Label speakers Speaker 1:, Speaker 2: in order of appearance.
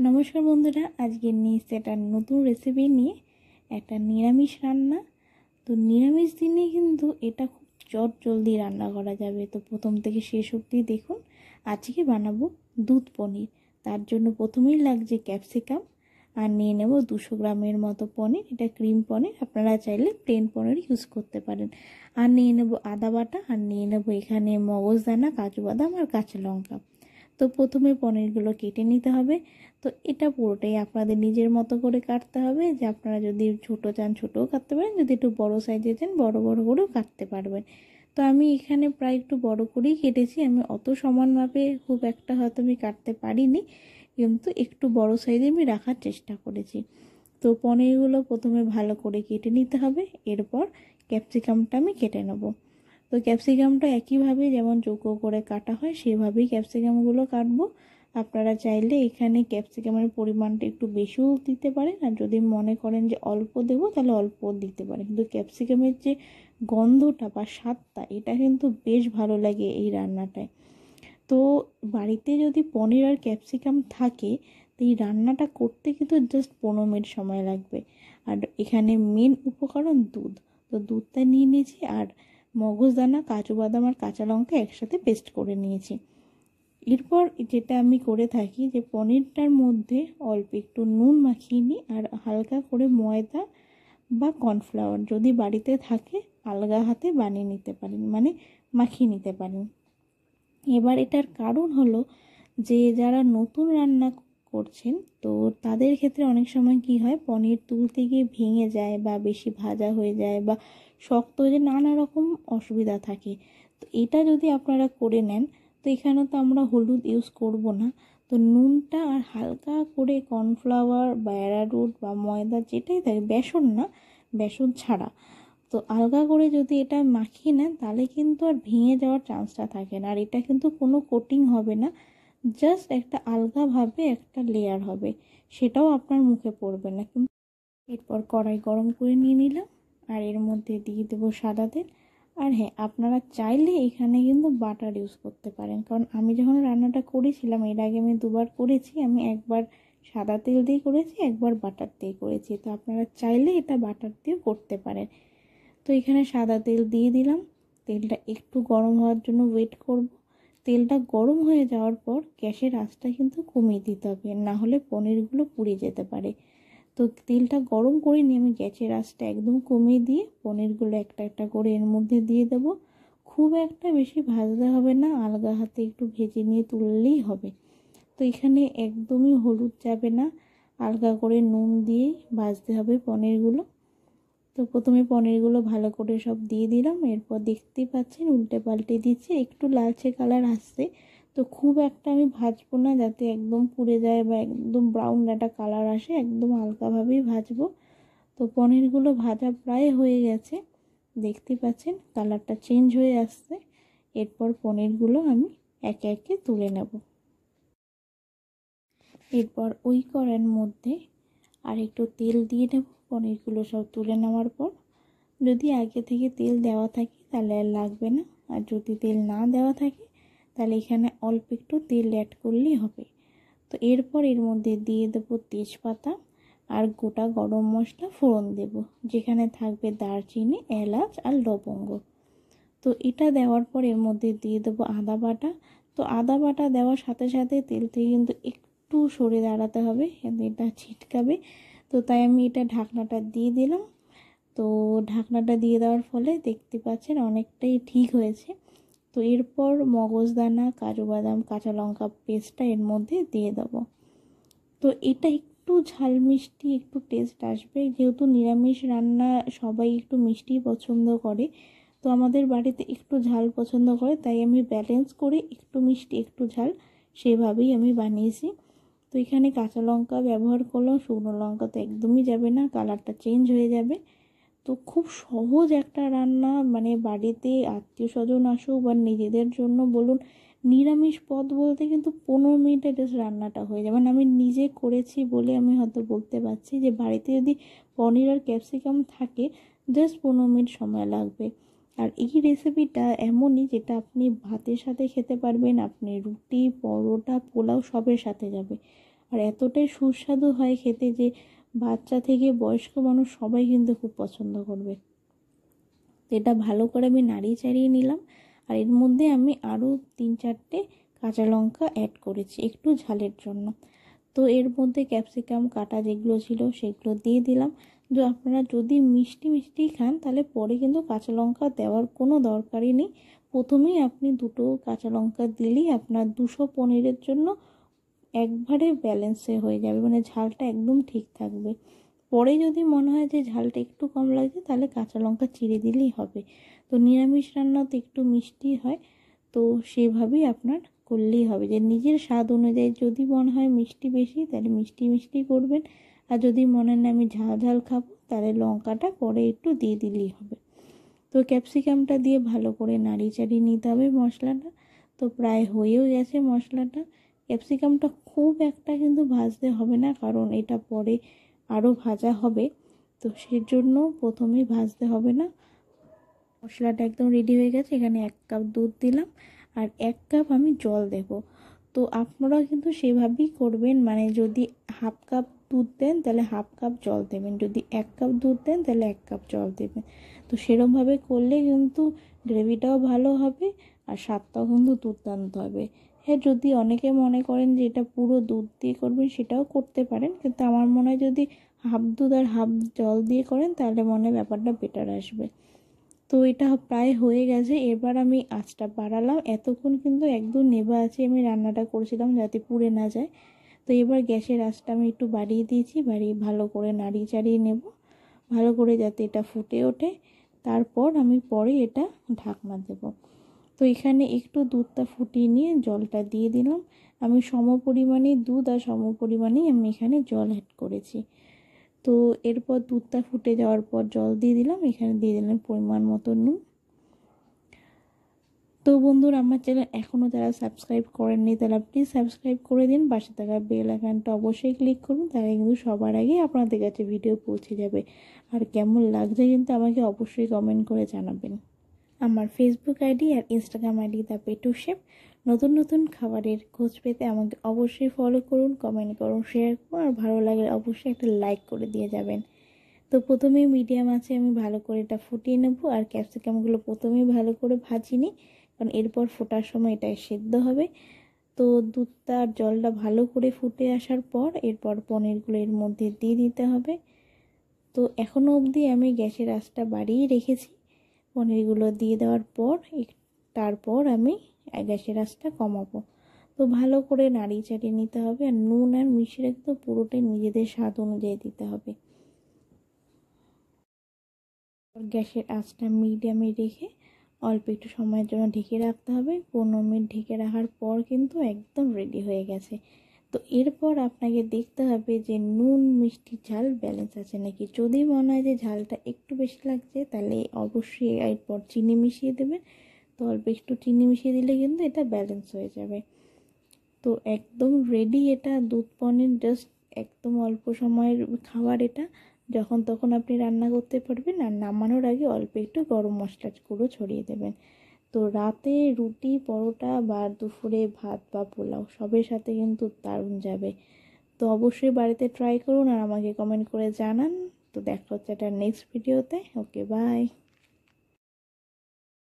Speaker 1: নমস্কার বন্ধুরা, আজকে নিয়ে এসেছি একটা নতুন রেসিপি নিয়ে, একটা নিরামিষ রান্না। তো নিরামিষ দিনে কিন্তু এটা খুব জলদি রান্না করা যাবে। তো প্রথম থেকে শেষ অবধি দেখুন। আজকে বানাবো দুধ পনির। তার জন্য প্রথমেই লাগছে ক্যাপসিকাম, আর নিয়ে নেব 200 গ্রামের মতো পনির। এটা ক্রিম পনির, আপনারা চাইলে প্লেন পনির ইউজ করতে পারেন। আর নিয়ে নেব আদা বাটা, আর নিয়ে নেব এখানে মগজদানা, কাজু বাদাম আর কাঁচা লঙ্কা। তো প্রথমে পনিরগুলো কেটে নিতে হবে। তো এটা পুরোটাই আপনাদের নিজের মতো করে কাটতে হবে, যে আপনারা যদি ছোটো চান ছোটোও কাটতে পারেন, যদি একটু বড়ো সাইজে চান বড় বড় করেও কাটতে পারবেন। তো আমি এখানে প্রায় একটু বড় করেই কেটেছি। আমি অত সমান মাপে খুব একটা হয়তো আমি কাটতে পারিনি, কিন্তু একটু বড় সাইজে আমি রাখার চেষ্টা করেছি। তো পনিরগুলো প্রথমে ভালো করে কেটে নিতে হবে। এরপর ক্যাপসিকামটা আমি কেটে নেব। তো ক্যাপসিকামটা একইভাবে যেমন চৌকো করে কাটা হয় সেভাবেই ক্যাপসিকামগুলো কাটবো। আপনারা চাইলে এখানে ক্যাপসিকামের পরিমাণটা একটু বেশিও দিতে পারেন, আর যদি মনে করেন যে অল্প দেবো তাহলে অল্প দিতে পারেন। কিন্তু ক্যাপসিকামের যে গন্ধটা বা স্বাদটা, এটা কিন্তু বেশ ভালো লাগে এই রান্নাটায়। তো বাড়িতে যদি পনির আর ক্যাপসিকাম থাকে, তো এই রান্নাটা করতে কিন্তু জাস্ট 15 মিনিট সময় লাগবে। আর এখানে মেন উপকরণ দুধ। তো দুধটা নিয়ে নিয়েছি, আর মগজদানা, কাজু বাদাম আর কাঁচা লঙ্কা একসাথে পেস্ট করে নিয়েছি। এরপর যেটা আমি করে থাকি, যে পনিরটার মধ্যে অল্প একটু নুন মাখিয়ে নিই, আর হালকা করে ময়দা বা কর্নফ্লাওয়ার যদি বাড়িতে থাকে আলগা হাতে বানিয়ে নিতে পারেন, মানে মাখিয়ে নিতে পারেন। এবার এটার কারণ হলো যে যারা নতুন রান্না করছেন, তো তাদের ক্ষেত্রে অনেক সময় কি হয়, পনির তুলতে গিয়ে ভেঙে যায় বা বেশি ভাজা হয়ে যায় বা শক্ত হয়ে যায়, নানা রকম অসুবিধা থাকে। তো এটা যদি আপনারা করে নেন, তো এখানে তো আমরা হলুদ ইউজ করব না। তো নুনটা আর হালকা করে কর্নফ্লাওয়ার বা অ্যারারুট বা ময়দা যেটাই থাকে, বেসন না, বেসন ছাড়া, তো আলগা করে যদি এটা মাখিয়ে নেন তাহলে কিন্তু আর ভেঙে যাওয়ার চান্সটা থাকে না। আর এটা কিন্তু কোনো কোটিং হবে না, জাস্ট একটা আলগাভাবে একটা লেয়ার হবে, সেটাও আপনার মুখে পড়বে না। কিন্তু এরপর কড়াই গরম করে নিয়ে নিলাম, আর এর মধ্যে দিয়ে দেবো সাদা তেল। আর হ্যাঁ, আপনারা চাইলে এখানে কিন্তু বাটার ইউজ করতে পারেন, কারণ আমি যখন রান্নাটা করেছিলাম এর আগে আমি দুবার করেছি। আমি একবার সাদা তেল দিয়ে করেছি, একবার বাটার দিয়ে করেছি। তো আপনারা চাইলে এটা বাটার দিয়েও করতে পারেন। তো এখানে সাদা তেল দিয়ে দিলাম। তেলটা একটু গরম হওয়ার জন্য ওয়েট করব। তেলটা গরম হয়ে যাওয়ার পর গ্যাসের আঁচটা কিন্তু কমিয়ে দিতে হবে, না হলে পনিরগুলো পুড়ে যেতে পারে। তো তেলটা গরম করে নিয়ে আমি গ্যাসের আঁচটা একদম কমিয়ে দিয়ে পনিরগুলো একটা একটা করে এর মধ্যে দিয়ে দেব। খুব একটা বেশি ভাজতে হবে না, আলগা হাতে একটু ভেজে নিয়ে তুললেই হবে। তো এখানে একদমই হলুদ যাবে না, আলগা করে নুন দিয়ে ভাজতে হবে পনিরগুলো। তো প্রথমে পনিরগুলো ভালো করে সব দিয়ে দিলাম। এরপর দেখতেই পাচ্ছেন উল্টে পাল্টে দিচ্ছি, একটু লালচে কালার আসছে। তো খুব একটা আমি ভাজবো না যাতে একদম পুড়ে যায় বা একদম ব্রাউন একটা কালার আসে, একদম হালকাভাবেই ভাজবো। তো পনিরগুলো ভাজা প্রায় হয়ে গেছে, দেখতে পাচ্ছেন কালারটা চেঞ্জ হয়ে আসছে। এরপর পনিরগুলো আমি একে একে তুলে নেব। এরপর ওই কড়াইয়ের মধ্যে আর একটু তেল দিয়ে নেব। পনিরগুলো সব তুলে নেওয়ার পর যদি আগে থেকে তেল দেওয়া থাকে তাহলে আর লাগবে না, আর যদি তেল না দেওয়া থাকে তাহলে এখানে অল্প একটু তেল অ্যাড করলেই হবে। তো এরপর এর মধ্যে দিয়ে দেবো তেজপাতা আর গোটা গরম মশলা ফোড়ন দেব, যেখানে থাকবে দারচিনি, এলাচ আর লবঙ্গ। তো এটা দেওয়ার পর এর মধ্যে দিয়ে দেবো আদা বাটা। তো আদা বাটা দেওয়ার সাথে সাথে তেল থেকে কিন্তু একটু সরে দাঁড়াতে হবে, এটা ছিটকাবে। তো তাই আমি এটা ঢাকনাটা দিয়ে দিলাম। তো ঢাকনাটা দিয়ে দেওয়ার ফলে দেখতে পাচ্ছেন অনেকটাই ঠিক হয়েছে। তো এরপর মগজদানা, কাজু বাদাম, কাঁচা লঙ্কা পেস্টটা এর মধ্যে দিয়ে দেবো। তো এটা একটু ঝাল মিষ্টি একটু টেস্ট আসবে, যেহেতু নিরামিষ রান্না সবাই একটু মিষ্টি পছন্দ করে। তো আমাদের বাড়িতে একটু ঝাল পছন্দ করে, তাই আমি ব্যালেন্স করে একটু মিষ্টি একটু ঝাল সেভাবেই আমি বানিয়েছি। তো এখানে কাঁচা লঙ্কা ব্যবহার করলাম, শুকনো লঙ্কা তো একদমই যাবে না, কালারটা চেঞ্জ হয়ে যাবে। তো খুব সহজ একটা রান্না, মানে বাড়িতে আত্মীয় স্বজন আসুক বা নিজেদের জন্য বলুন, নিরামিষ পদ বলতে কিন্তু 15 মিনিটে জাস্ট রান্নাটা হয়ে যায়। মানে আমি নিজে করেছি বলে আমি হয়তো বলতে পারছি যে বাড়িতে যদি পনির আর ক্যাপসিকাম থাকে জাস্ট 15 মিনিট সময় লাগবে। আর এই রেসিপিটা এমনই যেটা আপনি ভাতের সাথে খেতে পারবেন, আপনি রুটি, পরোটা, পোলাও সবের সাথে যাবে। আর এতটাই সুস্বাদু হয় খেতে যে বাচ্চা থেকে বয়স্ক মানুষ সবাই কিন্তু খুব পছন্দ করবে। তো এটা ভালো করে আমি নাড়িয়ে চাড়িয়ে নিলাম। আর এর মধ্যে আমি আরও 3-4টে কাঁচা লঙ্কা অ্যাড করেছি একটু ঝালের জন্য। তো এর মধ্যে ক্যাপসিকাম কাটা যেগুলো ছিল সেগুলো দিয়ে দিলাম। যে আপনারা যদি মিষ্টি খান তাহলে পরে কিন্তু কাঁচা লঙ্কা দেওয়ার কোনো দরকারই নেই। প্রথমেই আপনি 2টো কাঁচা লঙ্কা দিলেই আপনার 200 পনিরের জন্য একবারে ব্যালেন্সে হয়ে যাবে, মানে ঝালটা একদম ঠিক থাকবে। পরে যদি মনে হয় যে ঝালটা একটু কম লাগছে তাহলে কাঁচা লঙ্কা চিড়ে দিলেই হবে। তো নিরামিষ রান্না তো একটু মিষ্টি হয়, তো সেভাবেই আপনার করলেই হবে। যে নিজের স্বাদ অনুযায়ী যদি মনে হয় মিষ্টি বেশি তাহলে মিষ্টি করবেন, আর যদি মনে হয় আমি ঝাল খাবো তাহলে লঙ্কাটা পরে একটু দিয়ে দিলেই হবে। তো ক্যাপসিকামটা দিয়ে ভালো করে নাড়িয়ে চাড়িয়ে নিতে হবে মশলাটা। তো প্রায় হয়েও গেছে মশলাটা। ক্যাপসিকামটা খুব একটা কিন্তু ভাজতে হবে না, কারণ এটা পরে আরও ভাজা হবে, তো সেজন্য প্রথমেই ভাজতে হবে না। মশলাটা একদম রেডি হয়ে গেছে। এখানে 1 কাপ দুধ দিলাম আর 1 কাপ আমি জল দেব। তো আপনারাও কিন্তু সেভাবেই করবেন, মানে যদি 1/2 কাপ দুধ দেন তাহলে 1/2 কাপ জল দেবেন, যদি 1 কাপ দুধ দেন তাহলে 1 কাপ জল দেবেন। তো সেরকমভাবে করলে কিন্তু গ্রেভিটাও ভালো হবে আর স্বাদটাও কিন্তু দুর্দান্ত হবে। হ্যাঁ, যদি অনেকে মনে করেন যে এটা পুরো দুধ দিয়ে করবেন সেটাও করতে পারেন, কিন্তু আমার মনে হয় যদি হাফ দুধ আর হাফ জল দিয়ে করেন তাহলে মনে হয় ব্যাপারটা বেটার আসবে। তো এটা প্রায় হয়ে গেছে। এবার আমি আঁচটা বাড়ালাম। এতক্ষণ কিন্তু একদম নেভা আছে আমি রান্নাটা করেছিলাম যাতে পুড়ে না যায়। তো এবার গ্যাসের আঁচটা আমি একটু বাড়িয়ে দিয়েছি, বাড়িয়ে ভালো করে নাড়িয়ে চাড়িয়ে নেব, ভালো করে যাতে এটা ফুটে ওঠে। তারপর আমি পরে এটা ঢাকনা দেব। তো এখানে একটু দুধটা ফুটিয়ে নিয়ে জলটা দিয়ে দিলাম। আমি সম পরিমাণে দুধ আর সম পরিমাণেই আমি এখানে জল অ্যাড করেছি। তো এরপর দুধটা ফুটে যাওয়ার পর জল দিয়ে দিলাম, এখানে দিয়ে দিলাম পরিমাণ মতো নুন। তো বন্ধুরা, আমার চ্যানেল এখনও যারা সাবস্ক্রাইব করেননি তারা প্লিজ সাবস্ক্রাইব করে দিন, পাশে থাকা বেল আইকনটা অবশ্যই ক্লিক করুন, তাহলে কিন্তু সবার আগে আপনাদের কাছে ভিডিও পৌঁছে যাবে। আর কেমন লাগছে কিন্তু আমাকে অবশ্যই কমেন্ট করে জানাবেন। আমার ফেসবুক আইডি আর ইনস্টাগ্রাম আইডি thepetukchef। নতুন খাবারের খোঁজ পেতে আমাকে অবশ্যই ফলো করুন, কমেন্ট করুন, শেয়ার করুন, আর ভালো লাগলে অবশ্যই একটা লাইক করে দিয়ে যাবেন। তো প্রথমেই মিডিয়াম আছে আমি ভালো করে এটা ফুটিয়ে নেব। আর ক্যাপসিকামগুলো প্রথমেই ভালো করে ভাজিনি, কারণ এরপর ফোটার সময় এটা সেদ্ধ হবে। তো দুধটা আর জলটা ভালো করে ফুটে আসার পর এরপর পনিরগুলো এর মধ্যে দিয়ে দিতে হবে। তো এখনও অবধি আমি গ্যাসের আঁচটা বাড়িয়ে রেখেছি। পনিরগুলো দিয়ে দেওয়ার পর তারপর আমি গ্যাসের আঁচটা কমাবো। তো ভালো করে নাড়িয়ে চাড়িয়ে নিতে হবে। আর নুন আর মিষ্টিটা কিন্তু পুরোটাই নিজেদের স্বাদ অনুযায়ী দিতে হবে। গ্যাসের আঁচটা মিডিয়ামে রেখে অল্প একটু সময়ের জন্য ঢেকে রাখতে হবে। 15 মিনিট ঢেকে রাখার পর কিন্তু একদম রেডি হয়ে গেছে। তো এরপর আপনাকে দেখতে হবে যে নুন মিষ্টি ঝাল ব্যালেন্স আছে নাকি। যদি মনে হয় যে ঝালটা একটু বেশি লাগছে তাহলে অবশ্যই এরপর চিনি মিশিয়ে দেবেন। তো অল্প একটু চিনি মিশিয়ে দিলে কিন্তু এটা ব্যালেন্স হয়ে যাবে। তো একদম রেডি এটা দুধ পনির, জাস্ট একদম অল্প সময়ের খাবার এটা, যখন তখন আপনি রান্না করতে পারবেন। আর নামানোর আগে অল্প একটু গরম মশলার গুঁড়ো ছড়িয়ে দেবেন। তো রাতে রুটি পরোটা বা দুপুরে ভাত বা পোলাও সবের সাথে কিন্তু দারুণ যাবে। তো অবশ্যই বাড়িতে ট্রাই করুন আর আমাকে কমেন্ট করে জানান। তো দেখা হচ্ছে একটা নেক্সট ভিডিওতে। ওকে, বাই।